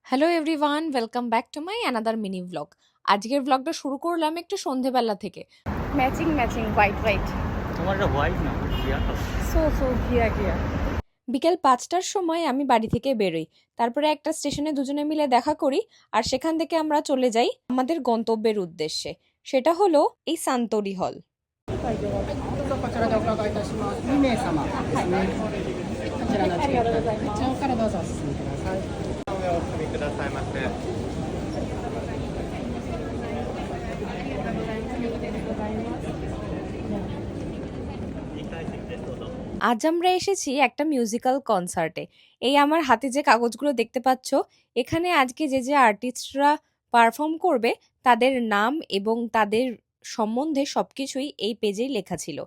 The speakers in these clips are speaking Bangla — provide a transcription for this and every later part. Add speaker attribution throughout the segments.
Speaker 1: Hello everyone, welcome back to my another mini vlog. আজকের ভ্লগটা শুরু করলাম একটু সন্ধেবেলা থেকে। Matching matching white white.
Speaker 2: তোমার এটা হোয়াইট না, ঘিয়া তো।
Speaker 1: সো ঘিয়া ঘিয়া। বিকেল ৫টার সময় আমি বাড়ি থেকে বেরোই। তারপরে একটা স্টেশনে দুজনে মিলে দেখা করি, আর সেখান থেকে আমরা চলে যাই আমাদের গন্তব্যের উদ্দেশ্যে। সেটা হলো এই সান্তোরি হল।
Speaker 3: どうぞこちらでお伺いいたします。2名様ですね。こちらのチケット、こちらからどうぞお進みください。
Speaker 2: 上お進みくださいませ。
Speaker 1: আজ আমরা এসেছি একটা মিউজিক্যাল কনসার্টে। এই আমার হাতে যে কাগজগুলো দেখতে পাচ্ছ, এখানে আজকে যে যে আর্টিস্টরা পারফর্ম করবে তাদের নাম এবং তাদের সম্বন্ধে সবকিছুই এই পেজেই লেখা ছিল।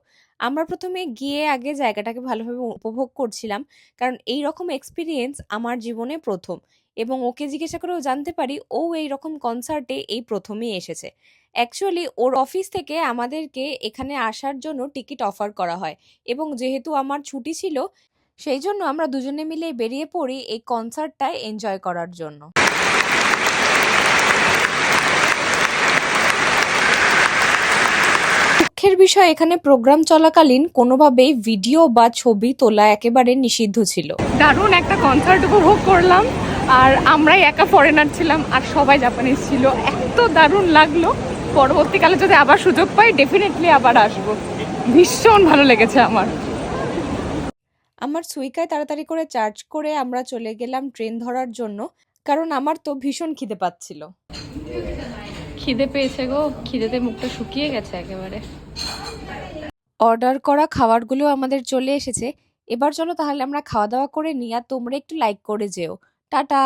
Speaker 1: আমরা প্রথমে গিয়ে আগে জায়গাটাকে ভালোভাবে উপভোগ করছিলাম, কারণ এই রকম এক্সপিরিয়েন্স আমার জীবনে প্রথম। এবং ওকে জিজ্ঞাসা করেও জানতে পারি ও এই রকম কনসার্টে এই প্রথমেই এসেছে। অ্যাকচুয়ালি ওর অফিস থেকে আমাদেরকে এখানে আসার জন্য টিকিট অফার করা হয়, এবং যেহেতু আমার ছুটি ছিল সেই জন্য আমরা দুজনে মিলে বেরিয়ে পড়ি এই কনসার্টটায় এনজয় করার জন্য। দুঃখের বিষয়, এখানে প্রোগ্রাম চলাকালীন কোনোভাবেই ভিডিও বা ছবি তোলা একেবারে নিষিদ্ধ ছিল। দারুণ একটা কনসার্ট উপভোগ করলাম, আর আমরাই একা ফরেনার ছিলাম আর সবাই জাপানিজ ছিল। এত দারুণ লাগলো। পরবর্তীকালে যদি আবার সুযোগ পাই ডেফিনেটলি আবার আসবো। ভীষণ ভালো লেগেছে আমার সুইকায় তাড়াতাড়ি করে চার্জ করে আমরা চলে গেলাম ট্রেন ধরার জন্য, কারণ আমার তো ভীষণ খিদে পাচ্ছিল। খিদে পেয়েছে গো, খিদেতে মুখটা শুকিয়ে গেছে একেবারে। অর্ডার করা খাবারগুলো আমাদের চলে এসেছে। এবার চলো তাহলে আমরা খাওয়া দাওয়া করে নিই, আর তোমরা একটু লাইক করে যেও। টাটা।